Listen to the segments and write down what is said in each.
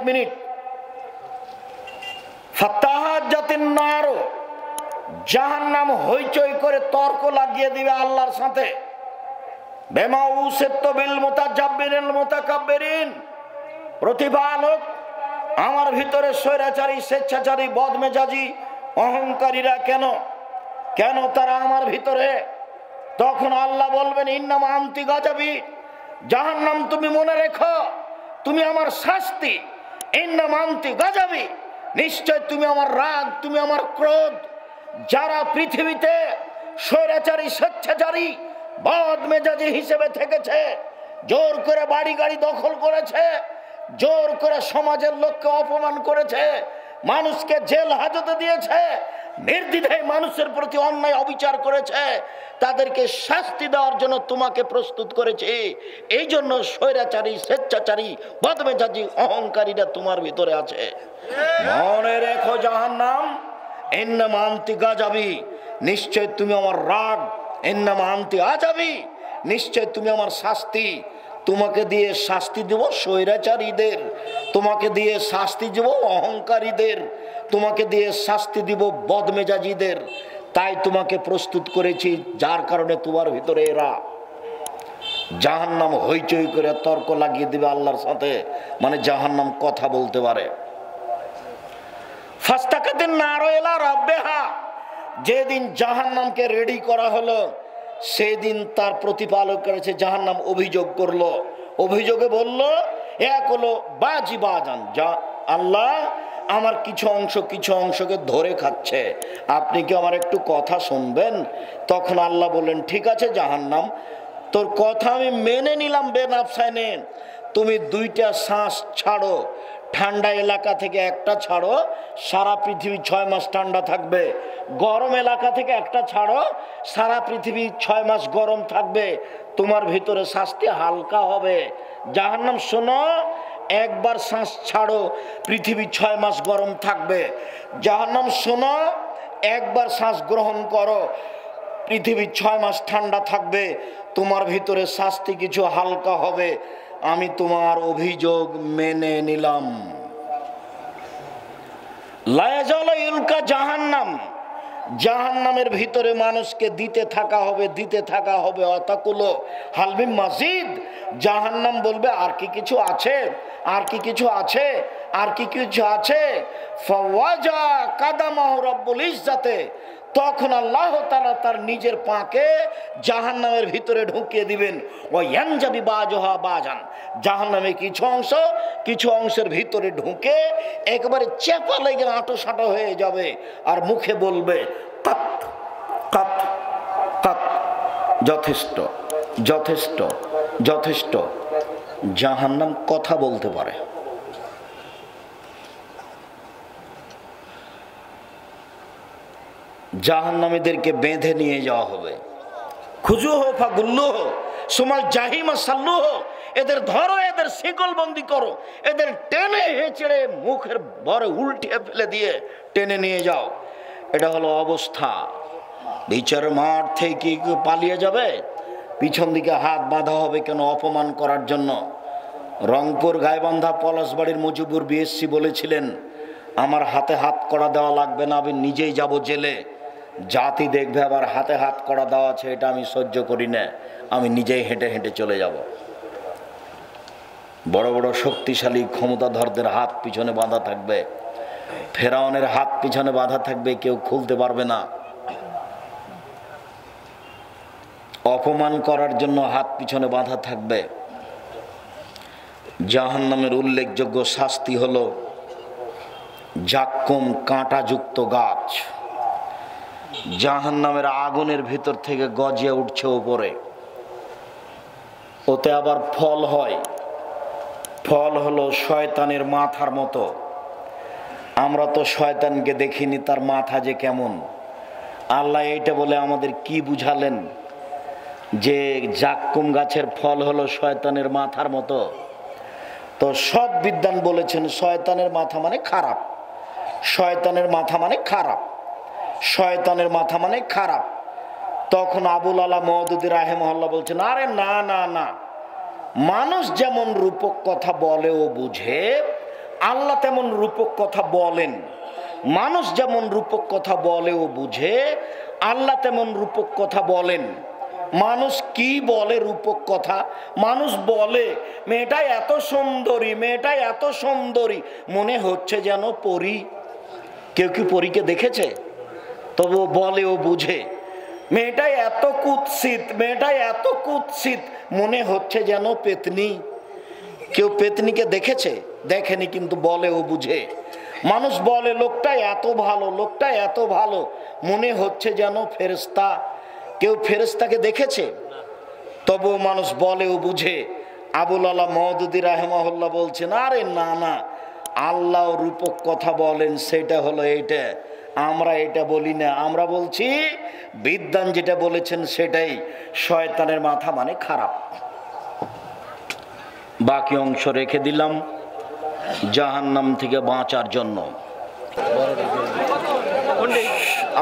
Minute. ফাতাহাজ্জাতিন নার, জাহান্নাম হইচই করে তর্ক লাগিয়ে দিবে আল্লাহর সাথে। বিমা উসিতু বিল মুতাজাব্বিরিল মুতাকাব্বিরিন, প্রতিপালক আমার ভিতরে স্বৈরাচারী, স্বেচ্ছাচারী, বদমেজাজি, অহংকারীরা কেন কেন তারা আমার ভিতরে? তখন আল্লাহ বলবেন ইন্নামা আনতি গাযাবি, জাহান্নাম তুমি মনে রেখো তুমি আমার শাস্তি। ইন্নামা আনতি গাযাবি, নিশ্চয় তুমি আমার রাগ, তুমি আমার ক্রোধ। যারা পৃথিবীতে স্বৈরাচারী, স্বেচ্ছাচারী, বদমেজাজি হিসেবে থেকেছে, জোর করে বাড়ি গাড়ি দখল করেছে, জোর করে সমাজের লোককে অপমান করেছে, মানুষকে জেল হাজতে দিয়েছে, নির্দ্বিধায় মানুষের প্রতি অন্যায় অবিচার করেছে, তাদেরকে শাস্তি দেওয়ার জন্য তোমাকে প্রস্তুত করেছে। এই জন্য স্বৈরাচারী, স্বেচ্ছাচারী, বদমেজাজি, অহংকারীরা তোমার ভিতরে আছে। মনে রেখো জাহান্নাম, ইন্নামা আনতি গাযাবি, নিশ্চয় তুমি আমার রাগ। ইন্নামা আনতি আযাবি, নিশ্চয় তুমি আমার শাস্তি। তোমাকে দিয়ে শাস্তি দেব স্বৈরাচারীদের, তোমাকে দিয়ে শাস্তি দেব অহংকারীদের, তোমাকে দিয়ে শাস্তি দিব বদমেজাজিদের। তাই তোমাকে প্রস্তুত করেছি, যার কারণে তোমার ভিতরে এরা। জাহান্নাম হইচই করে তর্ক লাগিয়ে দিবে আল্লাহর সাথে, মানে জাহান্নাম কথা বলতে পারে। ফাস্তাকাতিন নারু ইলা রাব্বিহা, যেদিন জাহান্নামকে রেডি করা হলো সেদিন তার প্রতিপালক করেছে, জাহান্নাম অভিযোগ করলো, অভিযোগে বলল এক হলো বাজি বাজান, যা আল্লাহ আমার কিছু অংশকে ধরে খাচ্ছে, আপনি কি আমার একটু কথা শুনবেন? তখন আল্লাহ বললেন ঠিক আছে জাহান্নাম, তোর কথা আমি মেনে নিলাম বেনাফসায়, তুমি 2টা শ্বাস ছাড়ো, ঠান্ডা এলাকা থেকে একটা ছাড়ো, সারা পৃথিবী 6 মাস ঠান্ডা থাকবে। গরম এলাকা থেকে একটা ছাড়ো, সারা পৃথিবী 6 মাস গরম থাকবে। তোমার ভিতরে শাস্তি হালকা হবে। জাহান্নাম শোনো, একবার শ্বাস ছাড়ো, পৃথিবী 6 মাস গরম থাকবে। জাহান্নাম শোনো, একবার শ্বাস গ্রহণ করো, পৃথিবী 6 মাস ঠান্ডা থাকবে, তোমার ভিতরে শাস্তি কিছু হালকা হবে। আমি তোমার অভিযোগ মেনে নিলাম। লা ইয়াজালু ইলকা জাহান্নাম, জাহান্নামের ভিতরে মানুষকে দিতে থাকা হবে অতাকুলো হালমি মাজিদ। জাহান্নাম বলবে আর কি কিছু আছে, আর কি কিছু আছে, আর কি কিছু আছে। ফাওয়াজা কাদামাহু রাব্বুল ইজ্জাতে, তখন আল্লাহ তাআলা তার নিজের পাকে জাহান্নামের ভিতরে ঢুকিয়ে দিবেন। ও ইয়ানজাবি বাজুহা বাজান, জাহান্নামে কিছু অংশের ভিতরে ঢুকে একেবারে চেপা লেগে আঁটো সাঁটো হয়ে যাবে, আর মুখে বলবে কাত কাত কাত, যথেষ্ট যথেষ্ট যথেষ্ট। জাহান্নাম কথা বলতে পারে। জাহান্নামীদেরকে বেঁধে নিয়ে যাওয়া হবে। খুজুহু ফাগুল্লুহু সুমাল জাহিমা সাল্লুহু, এদের ধরো, এদের শিকল বন্দি করো, এদের টেনে হেঁচড়ে মুখের ভরে উল্টিয়ে ফেলে দিয়ে টেনে নিয়ে যাও। এটা হলো অবস্থা। বিচার মাঠ থেকে কি পালিয়ে যাবে? পিছন দিকে হাত বাঁধা হবে কেন? অপমান করার জন্য। রংপুর গাইবান্ধা পলাশবাড়ির মুজিবুর বিএসসি বলেছিলেন আমার হাতে হাত করা দেওয়া লাগবে না, আমি নিজেই যাব জেলে। জাতি দেখবে আবার হাতে হাত করা দেওয়া আছে, এটা আমি সহ্য করি না, আমি নিজেই হেঁটে হেঁটে চলে যাব। বড় বড় শক্তিশালী ক্ষমতাধরদের হাত পিছনে বাঁধা থাকবে, ফেরাউনের হাত পিছনে বাঁধা থাকবে, কেউ খুলতে পারবে না। অপমান করার জন্য হাত পিছনে বাঁধা থাকবে। জাহান্নামের উল্লেখযোগ্য শাস্তি হলো জাক্কুম, কাঁটাযুক্ত গাছ। জাহান্নামের আগুনের ভিতর থেকে গজিয়ে উঠছে উপরে, ওতে আবার ফল হয়। ফল হলো শয়তানের মাথার মতো। আমরা তো শয়তানকে দেখিনি, তার মাথা যে কেমন। আল্লাহ এইটা বলে আমাদের কি বুঝালেন যে জাক্কুম গাছের ফল হলো শয়তানের মাথার মতো? তো সব বিদ্বান বলেছেন শয়তানের মাথা মানে খারাপ, শয়তানের মাথা মানে খারাপ, শয়তানের মাথা মানে খারাপ। তখন আবুল আলা মওদুদি রাহিমাহুল্লাহ বলছেন আরে না না না, মানুষ যেমন রূপক কথা বলে ও বুঝে, আল্লাহ তেমন রূপক কথা বলেন, মানুষ যেমন রূপক কথা বলে ও বুঝে, আল্লাহ তেমন রূপক কথা বলেন। মানুষ কি বলে রূপক কথা? মানুষ বলে মেয়েটা এত সুন্দরী, মেয়েটা এত সুন্দরী, মনে হচ্ছে যেন পরী। কেউ কি পরীকে দেখেছে? তবু বলে ও বুঝে। মেয়েটা এত কুৎসিত, মেয়েটা এত কুৎসিত, মনে হচ্ছে যেন পেতনি। কেউ পেতনিকে দেখেছে? দেখেনি, কিন্তু বলে ও বুঝে। মানুষ বলে লোকটা এত ভালো, লোকটা এত ভালো, মনে হচ্ছে যেন ফেরেশতা। কেউ ফেরেশতাকে দেখেছে? তবু মানুষ বলে ও বুঝে। আবুল আলা মওদুদী রাহিমাহুল্লাহ বলছেন, আরে না না, আল্লাহ রূপক কথা বলেন, সেটা হলো এইটা, আমরা এটা বলি না। আমরা বলছি বিদ্বান যেটা বলেছেন সেটাই। শয়তানের মাথা মানে খারাপ। বাকি অংশ রেখে দিলাম জাহান্নাম থেকে বাঁচার জন্য।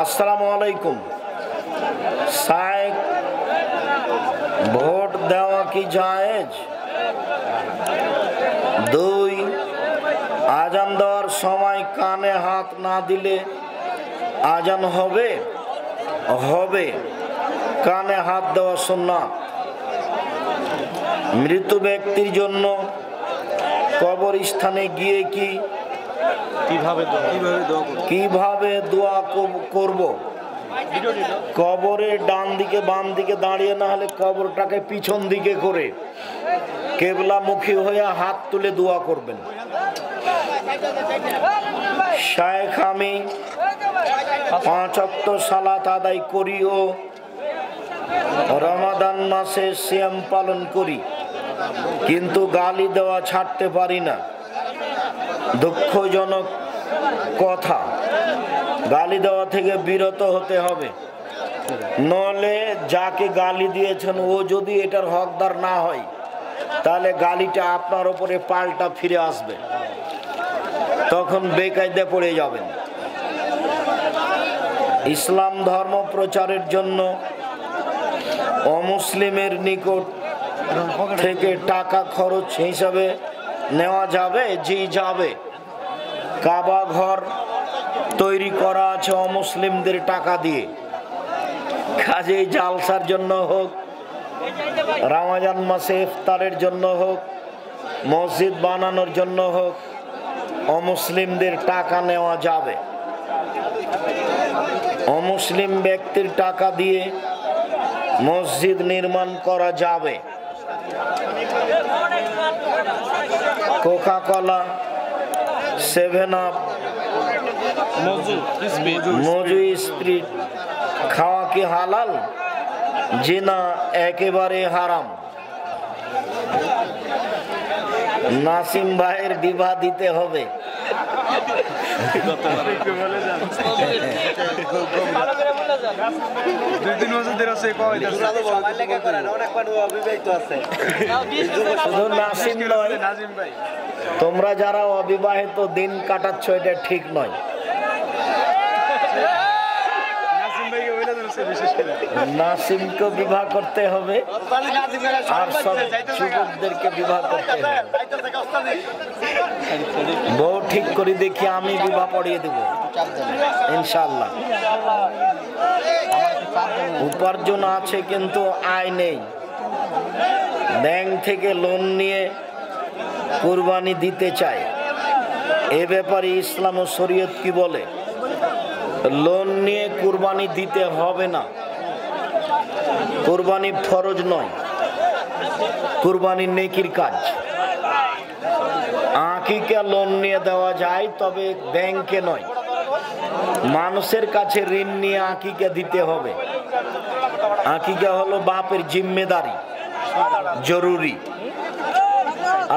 আসসালামু আলাইকুম। সাহেব, ভোট দেওয়া কি জায়েজ? 2, আজান দেওয়ার সময় কানে হাত না দিলে আজান হবে? হবে। কানে হাত দেওয়া সুন্নাত। মৃত ব্যক্তির জন্য কবরস্থানে গিয়ে কিভাবে দোয়া করব? কবরের ডান দিকে বাম দিকে দাঁড়িয়ে না হলে কবরটাকে পিছন দিকে করে কেবলামুখী হয়ে হাত তুলে দোয়া করবেন। শায়েখ, আমি 5 ওয়াক্ত সালাত আদায় করি ও রমাদান মাসে সিয়াম পালন করি, কিন্তু গালি দেওয়া ছাড়তে পারি না। দুঃখজনক কথা, গালি দেওয়া থেকে বিরত হতে হবে, নলে যাকে গালি দিয়েছেন ও যদি এটার হকদার না হয় তাহলে গালিটা আপনার উপরে পাল্টা ফিরে আসবে, তখন বেকায়দা পড়ে যাবেন। ইসলাম ধর্ম প্রচারের জন্য অমুসলিমের নিকট থেকে টাকা খরচ হিসাবে নেওয়া যাবে? জি যাবে। কাবা ঘর তৈরি করা আছে অমুসলিমদের টাকা দিয়ে। কাজেই জালসার জন্য হোক, রমজান মাসে ইফতারের জন্য হোক, মসজিদ বানানোর জন্য হোক, অমুসলিমদের টাকা নেওয়া যাবে। অমুসলিম ব্যক্তির টাকা দিয়ে মসজিদ নির্মাণ করা যাবে। কোকা কোলা, 7 আপ, মজু স্প্রিট খাওয়া কি হালাল? জি না, একেবারে হারাম। নাসিম ভাইয়ের বিবাহ দিতে হবে। তোমরা যারা অবিবাহিত দিন কাটাচ্ছ এটা ঠিক নয়। নাসিমকে বিবাহ করতে হবে আর সব যুবকদেরকে বিবাহ করতে হবে। বউ ঠিক করে দেখি আমি বিবাহ পড়িয়ে দেব ইনশাআল্লাহ। উপার্জন আছে কিন্তু আয় নেই। ব্যাংক থেকে লোন নিয়ে কুরবানি দিতে চায়, এ ব্যাপারে ইসলাম ও শরীয়ত কি বলে? লোন নিয়ে কুরবানি দিতে হবে না। কুরবানি ফরজ নয়, কুরবানি নেকির কাজ। আকিকা লোন নিয়ে দেওয়া যায়, তবে ব্যাংকে নয়, মানুষের কাছে ঋণ নিয়ে আকিকা দিতে হবে। আকিকা হলো বাপের জিম্মেদারি, জরুরি।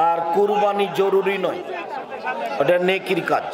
আর কুরবানি জরুরি নয়, ওটা নেকির কাজ।